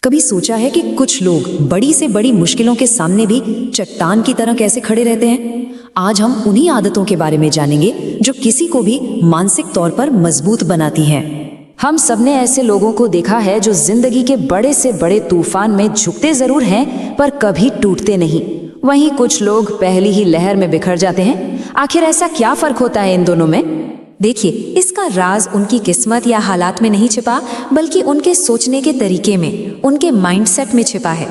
कभी सोचा है कि कुछ लोग बड़ी से बड़ी मुश्किलों के सामने भी चट्टान की तरह कैसे खड़े रहते हैं? आज हम उन्हीं आदतों के बारे में जानेंगे जो किसी को भी मानसिक तौर पर मजबूत बनाती हैं। हम सबने ऐसे लोगों को देखा है जो जिंदगी के बड़े से बड़े तूफान में झुकते जरूर हैं पर कभी टूटते नहीं। वहीं कुछ लोग पहली ही लहर में बिखर जाते हैं। आखिर ऐसा क्या फर्क होता है इन दोनों में? देखिए, इसका राज उनकी किस्मत या हालात में नहीं छिपा, बल्कि उनके सोचने के तरीके में, उनके माइंडसेट में छिपा है।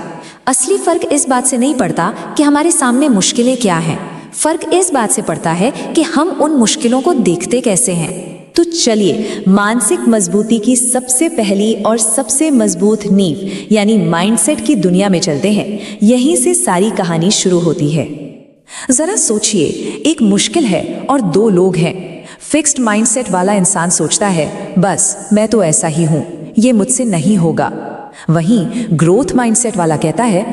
असली फर्क इस बात से नहीं पड़ता कि हमारे सामने मुश्किलें क्या हैं। फर्क इस बात से पड़ता है कि हम उन मुश्किलों को देखते कैसे हैं। तो चलिए, मानसिक मजबूती की सबसे पहली और सबसे मजबूत नींव यानी माइंडसेट की दुनिया में चलते हैं। यहीं से सारी कहानी शुरू होती है। जरा सोचिए, एक मुश्किल है और दो लोग हैं। फिक्स्ड माइंडसेट वाला इंसान सोचता है, बस मैं तो ऐसा ही हूं, ये मुझसे नहीं होगा। वहीं ग्रोथ माइंडसेट वाला कहता है,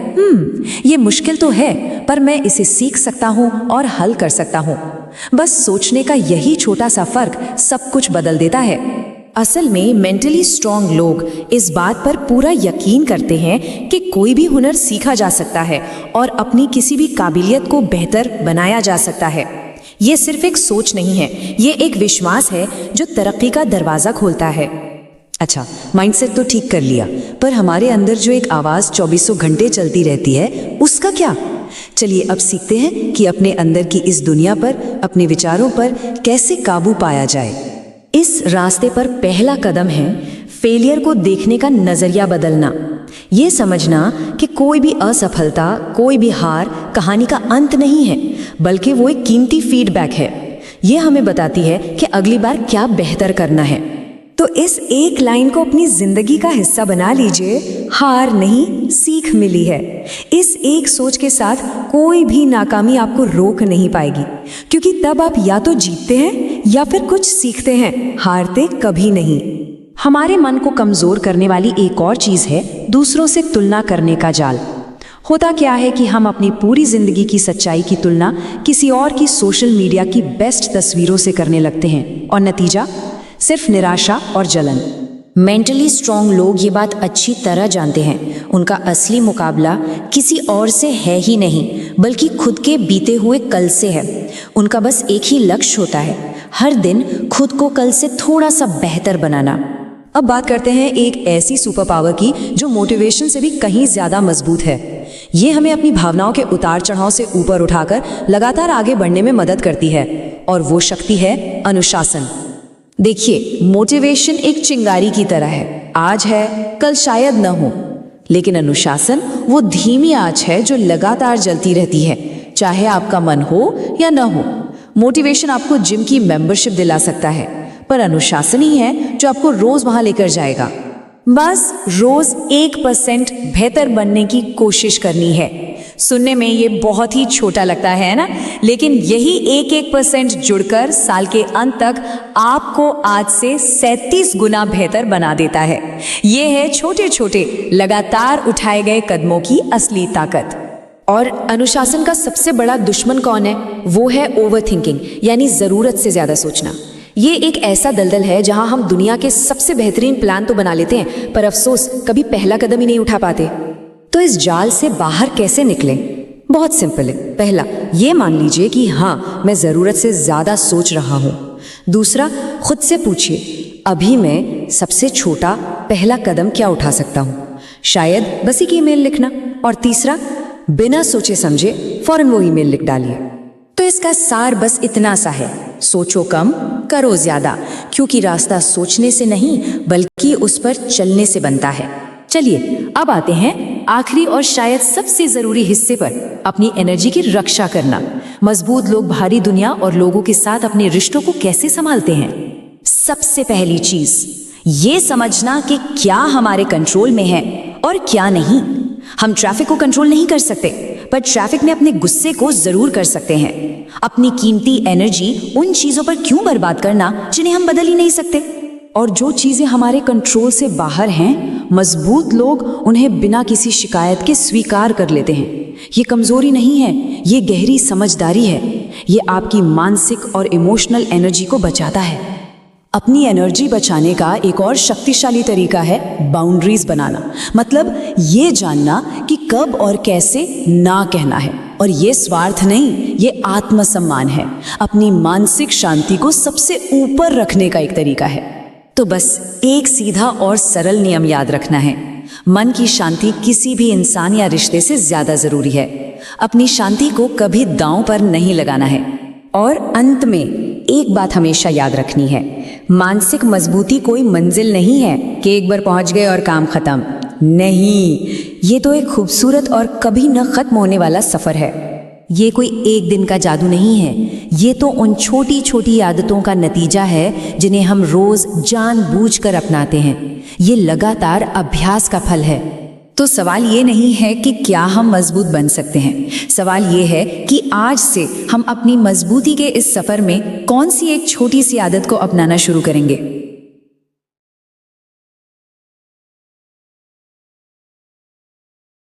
ये मुश्किल तो है पर मैं इसे सीख सकता हूं और हल कर सकता हूं। बस सोचने का यही छोटा सा फर्क सब कुछ बदल देता है। असल में मेंटली स्ट्रांग लोग इस बात पर पूरा यकीन करते हैं कि कोई भी हुनर सीखा जा सकता है और अपनी किसी भी काबिलियत को बेहतर बनाया जा सकता है। ये सिर्फ एक सोच नहीं है, ये एक विश्वास है जो तरक्की का दरवाजा खोलता है। अच्छा, माइंडसेट तो ठीक कर लिया, पर हमारे अंदर जो एक आवाज 24 घंटे चलती रहती है, उसका क्या? चलिए अब सीखते हैं कि अपने अंदर की इस दुनिया पर, अपने विचारों पर कैसे काबू पाया जाए। इस रास्ते पर पहला कदम है फेलियर को देखने का नजरिया बदलना। ये समझना कि कोई भी असफलता, कोई भी हार कहानी का अंत नहीं है, बल्कि वो एक कीमती फीडबैक है। ये हमें बताती है कि अगली बार क्या बेहतर करना है। तो इस एक लाइन को अपनी जिंदगी का हिस्सा बना लीजिए। हार नहीं, सीख मिली है। इस एक सोच के साथ कोई भी नाकामी आपको रोक नहीं पाएगी, क्योंकि तब आप या तो जीतते हैं या फिर कुछ सीखते हैं, हारते कभी नहीं। हमारे मन को कमजोर करने वाली एक और चीज है दूसरों से तुलना करने का जाल। होता क्या है कि हम अपनी पूरी जिंदगी की सच्चाई की तुलना किसी और की सोशल मीडिया की बेस्ट तस्वीरों से करने लगते हैं, और नतीजा सिर्फ निराशा और जलन। मेंटली स्ट्रांग लोग ये बात अच्छी तरह जानते हैं। उनका असली मुकाबला किसी और से है ही नहीं, बल्कि खुद के बीते हुए कल से है। उनका बस एक ही लक्ष्य होता है, हर दिन खुद को कल से थोड़ा सा बेहतर बनाना। अब बात करते हैं एक ऐसी सुपर पावर की जो मोटिवेशन से भी कहीं ज्यादा मजबूत है। ये हमें अपनी भावनाओं के उतार चढ़ाव से ऊपर उठाकर लगातार आगे बढ़ने में मदद करती है, और वो शक्ति है अनुशासन। देखिए, मोटिवेशन एक चिंगारी की तरह है, आज है कल शायद न हो, लेकिन अनुशासन वो धीमी आंच है जो लगातार जलती रहती है, चाहे आपका मन हो या न हो। मोटिवेशन आपको जिम की मेंबरशिप दिला सकता है, पर अनुशासन ही है जो आपको रोज वहां लेकर जाएगा। बस रोज 1% बेहतर बनने की कोशिश करनी है। सुनने में ये बहुत ही छोटा लगता है ना, लेकिन यही 1% जुड़कर साल के अंत तक आपको आज से 37 गुना बेहतर बना देता है। ये है छोटे छोटे लगातार उठाए गए कदमों की असली ताकत। और अनुशासन का सबसे बड़ा दुश्मन कौन है? वो है ओवरथिंकिंग, यानी जरूरत से ज्यादा सोचना। ये एक ऐसा दलदल है जहां हम दुनिया के सबसे बेहतरीन प्लान तो बना लेते हैं, पर अफसोस कभी पहला कदम ही नहीं उठा पाते। तो इस जाल से बाहर कैसे निकलें? बहुत सिंपल है। पहला, ये मान लीजिए कि हाँ, मैं जरूरत से ज्यादा सोच रहा हूं। दूसरा, खुद से पूछिए, अभी मैं सबसे छोटा पहला कदम क्या उठा सकता हूं? शायद बस एक ईमेल लिखना। और तीसरा, बिना सोचे समझे फौरन वो ईमेल लिख डालिए। तो इसका सार बस इतना सा है, सोचो कम, करो ज्यादा, क्योंकि रास्ता सोचने से नहीं बल्कि उस पर चलने से बनता है। चलिए अब आते हैं आखिरी और शायद सबसे जरूरी हिस्से पर, अपनी एनर्जी की रक्षा करना। मजबूत लोग भारी दुनिया और लोगों के साथ अपने रिश्तों को कैसे संभालते हैं? सबसे पहली चीज ये समझना कि क्या हमारे कंट्रोल में है और क्या नहीं। हम ट्रैफिक को कंट्रोल नहीं कर सकते, पर ट्रैफिक में अपने गुस्से को जरूर कर सकते हैं। अपनी कीमती एनर्जी उन चीजों पर क्यों बर्बाद करना जिन्हें हम बदल ही नहीं सकते? और जो चीजें हमारे कंट्रोल से बाहर हैं, मजबूत लोग उन्हें बिना किसी शिकायत के स्वीकार कर लेते हैं। ये कमजोरी नहीं है, ये गहरी समझदारी है। ये आपकी मानसिक और इमोशनल एनर्जी को बचाता है। अपनी एनर्जी बचाने का एक और शक्तिशाली तरीका है बाउंड्रीज बनाना। मतलब ये जानना कि कब और कैसे ना कहना है। और ये स्वार्थ नहीं, ये आत्मसम्मान है। अपनी मानसिक शांति को सबसे ऊपर रखने का एक तरीका है। तो बस एक सीधा और सरल नियम याद रखना है। मन की शांति किसी भी इंसान या रिश्ते से ज्यादा जरूरी है। अपनी शांति को कभी दांव पर नहीं लगाना है। और अंत में एक बात हमेशा याद रखनी है, मानसिक मजबूती कोई मंजिल नहीं है कि एक बार पहुंच गए और काम खत्म। नहीं, ये तो एक खूबसूरत और कभी न खत्म होने वाला सफर है। ये कोई एक दिन का जादू नहीं है, ये तो उन छोटी छोटी आदतों का नतीजा है जिन्हें हम रोज जानबूझकर अपनाते हैं। ये लगातार अभ्यास का फल है। तो सवाल ये नहीं है कि क्या हम मजबूत बन सकते हैं, सवाल ये है कि आज से हम अपनी मजबूती के इस सफर में कौन सी एक छोटी सी आदत को अपनाना शुरू करेंगे।